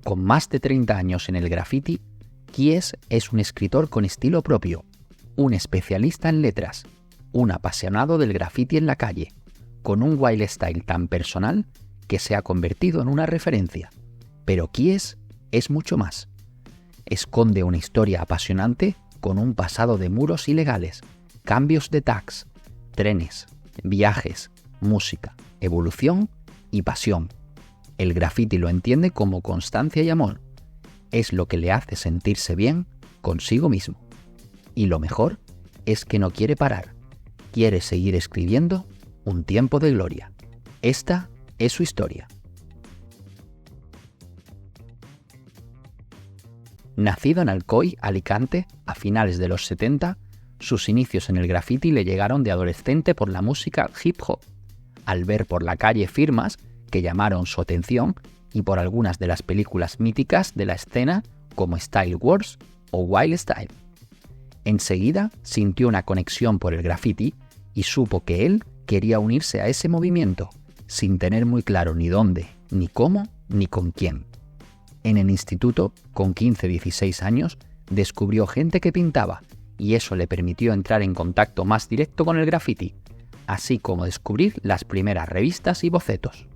Con más de 30 años en el graffiti, Kies es un escritor con estilo propio, un especialista en letras, un apasionado del graffiti en la calle, con un wild style tan personal que se ha convertido en una referencia. Pero Kies es mucho más. Esconde una historia apasionante con un pasado de muros ilegales, cambios de tags, trenes, viajes, música, evolución y pasión. El graffiti lo entiende como constancia y amor. Es lo que le hace sentirse bien consigo mismo. Y lo mejor es que no quiere parar. Quiere seguir escribiendo un tiempo de gloria. Esta es su historia. Nacido en Alcoy, Alicante, a finales de los 70, sus inicios en el graffiti le llegaron de adolescente por la música hip hop, al ver por la calle firmas que llamaron su atención y por algunas de las películas míticas de la escena como Style Wars o Wild Style. Enseguida sintió una conexión por el graffiti y supo que él quería unirse a ese movimiento, sin tener muy claro ni dónde, ni cómo, ni con quién. En el instituto, con 15-16 años, descubrió gente que pintaba y eso le permitió entrar en contacto más directo con el graffiti, así como descubrir las primeras revistas y bocetos.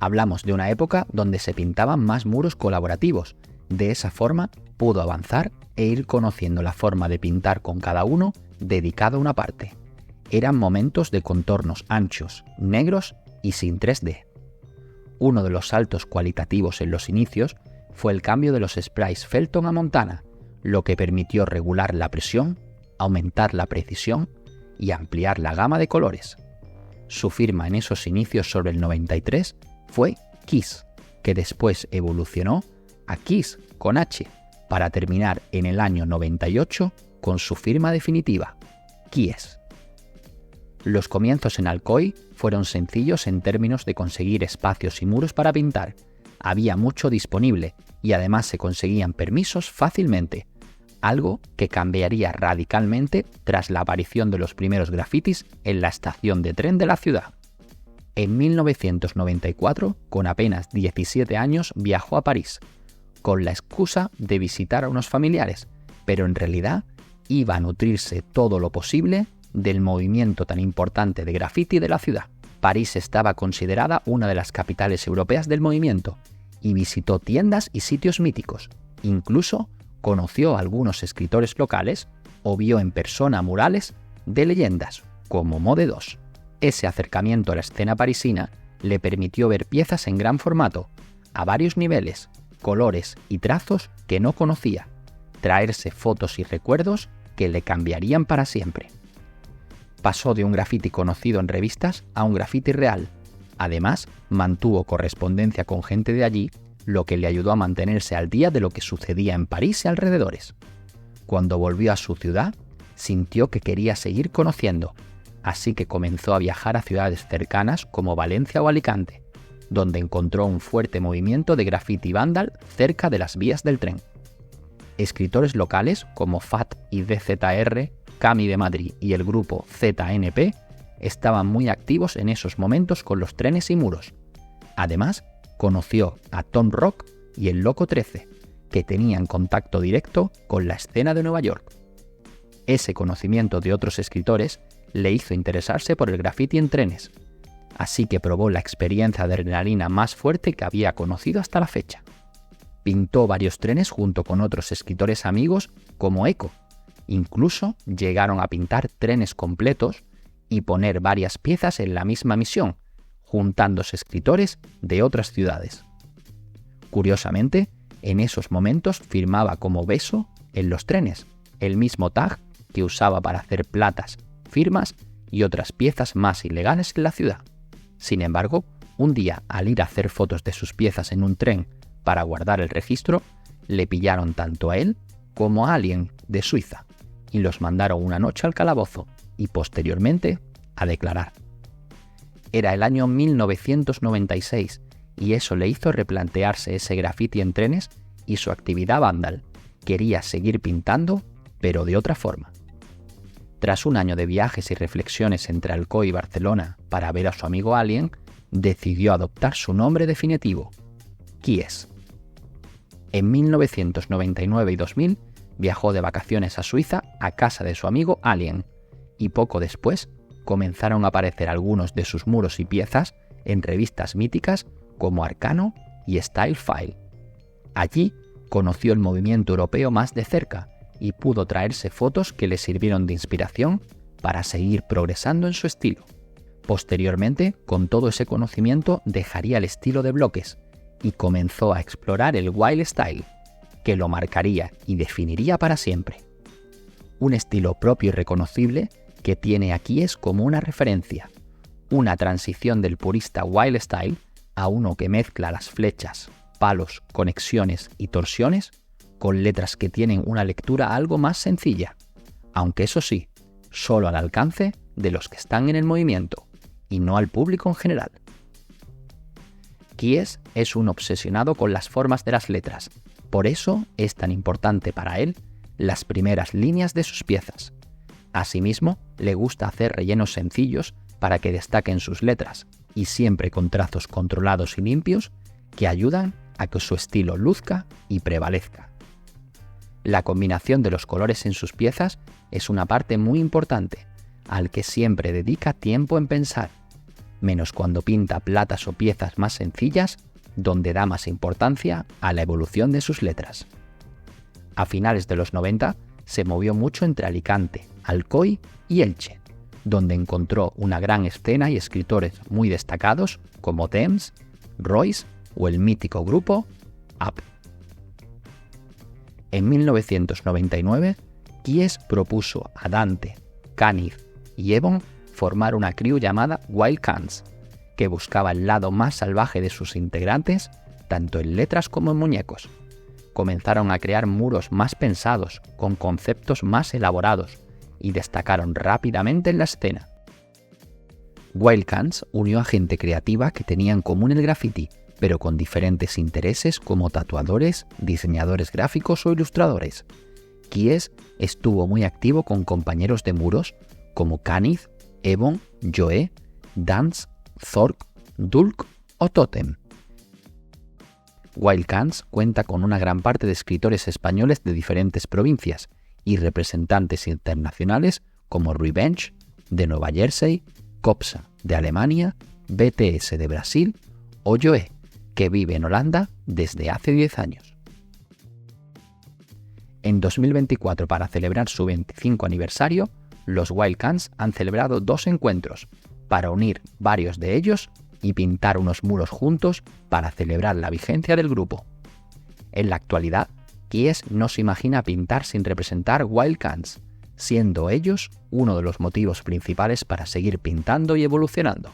Hablamos de una época donde se pintaban más muros colaborativos. De esa forma pudo avanzar e ir conociendo la forma de pintar con cada uno dedicado a una parte. Eran momentos de contornos anchos, negros y sin 3D. Uno de los saltos cualitativos en los inicios fue el cambio de los sprays Felton a Montana, lo que permitió regular la presión, aumentar la precisión y ampliar la gama de colores. Su firma en esos inicios sobre el 93 fue Kiss, que después evolucionó a Kiss con H, para terminar en el año 98 con su firma definitiva, Kies. Los comienzos en Alcoy fueron sencillos en términos de conseguir espacios y muros para pintar. Había mucho disponible y además se conseguían permisos fácilmente, algo que cambiaría radicalmente tras la aparición de los primeros grafitis en la estación de tren de la ciudad. En 1994, con apenas 17 años, viajó a París, con la excusa de visitar a unos familiares, pero en realidad iba a nutrirse todo lo posible del movimiento tan importante de graffiti de la ciudad. París estaba considerada una de las capitales europeas del movimiento y visitó tiendas y sitios míticos. Incluso conoció a algunos escritores locales o vio en persona murales de leyendas como Mode 2. Ese acercamiento a la escena parisina le permitió ver piezas en gran formato, a varios niveles, colores y trazos que no conocía, traerse fotos y recuerdos que le cambiarían para siempre. Pasó de un graffiti conocido en revistas a un graffiti real. Además, mantuvo correspondencia con gente de allí, lo que le ayudó a mantenerse al día de lo que sucedía en París y alrededores. Cuando volvió a su ciudad, sintió que quería seguir conociendo, así que comenzó a viajar a ciudades cercanas como Valencia o Alicante, donde encontró un fuerte movimiento de graffiti vandal cerca de las vías del tren. Escritores locales como FAT y DZR, Cami de Madrid y el grupo ZNP estaban muy activos en esos momentos con los trenes y muros. Además, conoció a Tom Rock y el Loco 13, que tenían contacto directo con la escena de Nueva York. Ese conocimiento de otros escritores le hizo interesarse por el graffiti en trenes, así que probó la experiencia de adrenalina más fuerte que había conocido hasta la fecha. Pintó varios trenes junto con otros escritores amigos como Eco. Incluso llegaron a pintar trenes completos y poner varias piezas en la misma misión, juntándose escritores de otras ciudades. Curiosamente, en esos momentos firmaba como Beso en los trenes, el mismo tag que usaba para hacer platas, firmas y otras piezas más ilegales en la ciudad. Sin embargo, un día, al ir a hacer fotos de sus piezas en un tren para guardar el registro, le pillaron tanto a él como a alguien de Suiza y los mandaron una noche al calabozo y posteriormente a declarar. Era el año 1996 y eso le hizo replantearse ese graffiti en trenes y su actividad vandal. Quería seguir pintando, pero de otra forma. Tras un año de viajes y reflexiones entre Alcoy y Barcelona para ver a su amigo Alien, decidió adoptar su nombre definitivo, Kies. En 1999 y 2000 viajó de vacaciones a Suiza a casa de su amigo Alien, y poco después comenzaron a aparecer algunos de sus muros y piezas en revistas míticas como Arcano y Style File. Allí conoció el movimiento europeo más de cerca y pudo traerse fotos que le sirvieron de inspiración para seguir progresando en su estilo. Posteriormente, con todo ese conocimiento, dejaría el estilo de bloques y comenzó a explorar el wild style, que lo marcaría y definiría para siempre. Un estilo propio y reconocible que tiene a Kies como una referencia, una transición del purista wild style a uno que mezcla las flechas, palos, conexiones y torsiones con letras que tienen una lectura algo más sencilla, aunque eso sí, solo al alcance de los que están en el movimiento y no al público en general. Kies es un obsesionado con las formas de las letras, por eso es tan importante para él las primeras líneas de sus piezas. Asimismo, le gusta hacer rellenos sencillos para que destaquen sus letras y siempre con trazos controlados y limpios que ayudan a que su estilo luzca y prevalezca. La combinación de los colores en sus piezas es una parte muy importante, al que siempre dedica tiempo en pensar, menos cuando pinta platas o piezas más sencillas, donde da más importancia a la evolución de sus letras. A finales de los 90 se movió mucho entre Alicante, Alcoy y Elche, donde encontró una gran escena y escritores muy destacados como Dems, Royce o el mítico grupo Up. En 1999, Kies propuso a Dante, Caniff y Ebon formar una crew llamada Wild Cans, que buscaba el lado más salvaje de sus integrantes, tanto en letras como en muñecos. Comenzaron a crear muros más pensados, con conceptos más elaborados, y destacaron rápidamente en la escena. Wild Cans unió a gente creativa que tenía en común el graffiti, pero con diferentes intereses como tatuadores, diseñadores gráficos o ilustradores. Kies estuvo muy activo con compañeros de muros como Caniff, Ebon, Joe, Dance, Zork, Dulk o Totem. Wild Cans cuenta con una gran parte de escritores españoles de diferentes provincias y representantes internacionales como Revenge, de Nueva Jersey, Copsa, de Alemania, BTS de Brasil o Joe, que vive en Holanda desde hace 10 años. En 2024, para celebrar su 25 aniversario, los Wild Cans han celebrado 2 encuentros para unir varios de ellos y pintar unos muros juntos para celebrar la vigencia del grupo. En la actualidad, Kies no se imagina pintar sin representar Wild Cans, siendo ellos uno de los motivos principales para seguir pintando y evolucionando.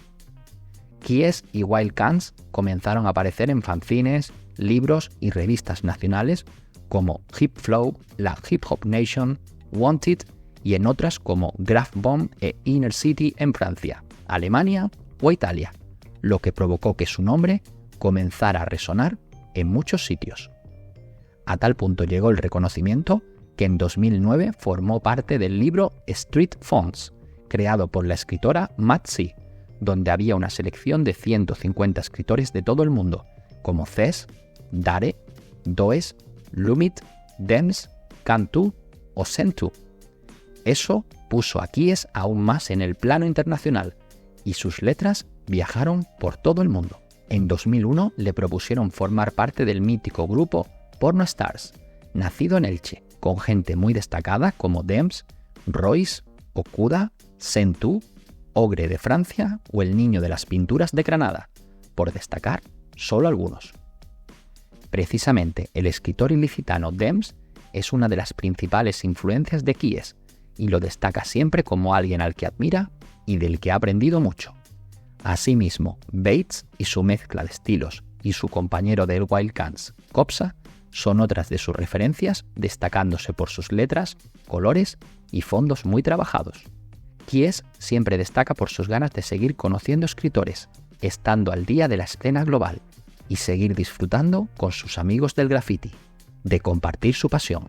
Kies y Wild Cans comenzaron a aparecer en fanzines, libros y revistas nacionales como Hip Flow, la Hip Hop Nation, Wanted y en otras como Graph Bomb e Inner City en Francia, Alemania o Italia, lo que provocó que su nombre comenzara a resonar en muchos sitios. A tal punto llegó el reconocimiento que en 2009 formó parte del libro Street Fonts, creado por la escritora Matt C., donde había una selección de 150 escritores de todo el mundo, como Cés, Dare, Does, Lumit, Dems, Cantu o Sentu. Eso puso a Kies aún más en el plano internacional, y sus letras viajaron por todo el mundo. En 2001 le propusieron formar parte del mítico grupo Porno Stars, nacido en Elche, con gente muy destacada como Dems, Royce, Okuda, Sentu, Ogre de Francia o el Niño de las Pinturas de Granada, por destacar solo algunos. Precisamente el escritor ilicitano Dems es una de las principales influencias de Kies y lo destaca siempre como alguien al que admira y del que ha aprendido mucho. Asimismo, Bates y su mezcla de estilos y su compañero del Wild Cans, Copsa, son otras de sus referencias, destacándose por sus letras, colores y fondos muy trabajados. Kies siempre destaca por sus ganas de seguir conociendo escritores, estando al día de la escena global y seguir disfrutando con sus amigos del graffiti, de compartir su pasión.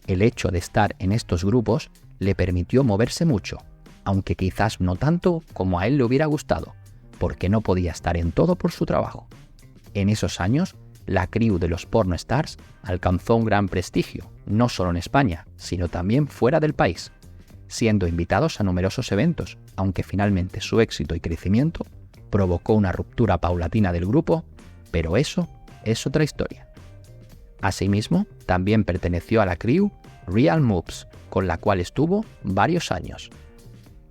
El hecho de estar en estos grupos le permitió moverse mucho, aunque quizás no tanto como a él le hubiera gustado, porque no podía estar en todo por su trabajo. En esos años la crew de los porno stars alcanzó un gran prestigio, no solo en España, sino también fuera del país, siendo invitados a numerosos eventos, aunque finalmente su éxito y crecimiento provocó una ruptura paulatina del grupo, pero eso es otra historia. Asimismo, también perteneció a la crew Real Moves, con la cual estuvo varios años.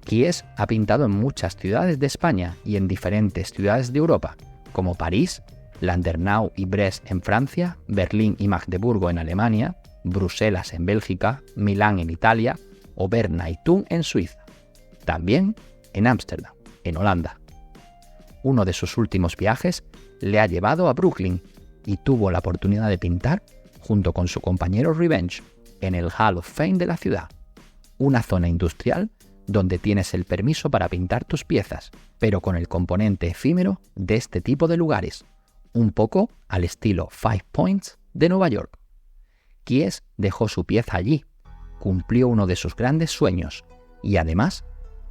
Kies ha pintado en muchas ciudades de España y en diferentes ciudades de Europa, como París, Landernau y Brest en Francia, Berlín y Magdeburgo en Alemania, Bruselas en Bélgica, Milán en Italia o Berna y Thun en Suiza. También en Ámsterdam, en Holanda. Uno de sus últimos viajes le ha llevado a Brooklyn y tuvo la oportunidad de pintar junto con su compañero Revenge en el Hall of Fame de la ciudad, una zona industrial donde tienes el permiso para pintar tus piezas, pero con el componente efímero de este tipo de lugares, un poco al estilo Five Points de Nueva York. Kies dejó su pieza allí, cumplió uno de sus grandes sueños y además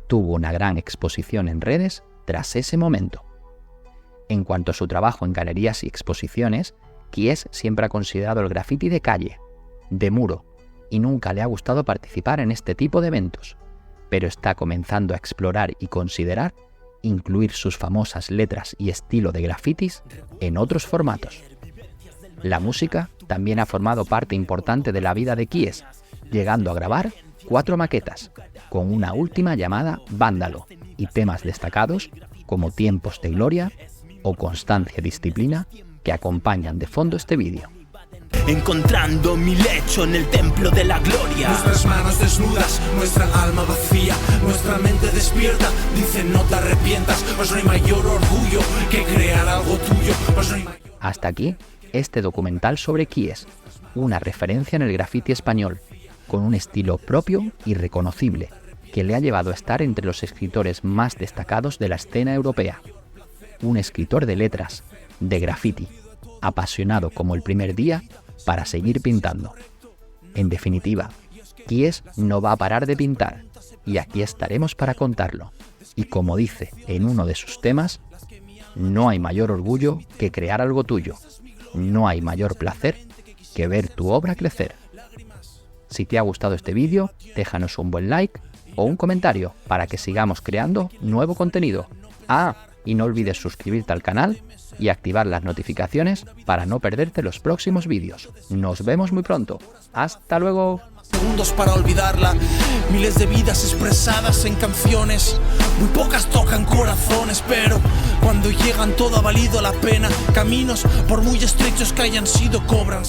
tuvo una gran exposición en redes tras ese momento. En cuanto a su trabajo en galerías y exposiciones, Kies siempre ha considerado el graffiti de calle, de muro, y nunca le ha gustado participar en este tipo de eventos, pero está comenzando a explorar y considerar incluir sus famosas letras y estilo de grafitis en otros formatos. La música también ha formado parte importante de la vida de Kies, llegando a grabar 4 maquetas, con una última llamada Vándalo, y temas destacados como Tiempos de Gloria o Constancia y Disciplina que acompañan de fondo este vídeo. Encontrando mi lecho en el templo de la gloria. Nuestras manos desnudas, nuestra alma vacía, nuestra mente despierta. Dicen no te arrepientas, pues no hay mayor orgullo que crear algo tuyo. Pues no hay mayor... Hasta aquí este documental sobre Kies, una referencia en el graffiti español, con un estilo propio y reconocible, que le ha llevado a estar entre los escritores más destacados de la escena europea. Un escritor de letras, de graffiti, apasionado como el primer día para seguir pintando. En definitiva, Kies no va a parar de pintar, y aquí estaremos para contarlo. Y como dice en uno de sus temas, no hay mayor orgullo que crear algo tuyo, no hay mayor placer que ver tu obra crecer. Si te ha gustado este vídeo, déjanos un buen like o un comentario para que sigamos creando nuevo contenido. Y no olvides suscribirte al canal y activar las notificaciones para no perderte los próximos vídeos. Nos vemos muy pronto. ¡Hasta luego! Segundos para olvidarla, miles de vidas expresadas en canciones. Muy pocas tocan corazones, pero cuando llegan todo ha valido la pena. Caminos, por muy estrechos que hayan sido, cobran.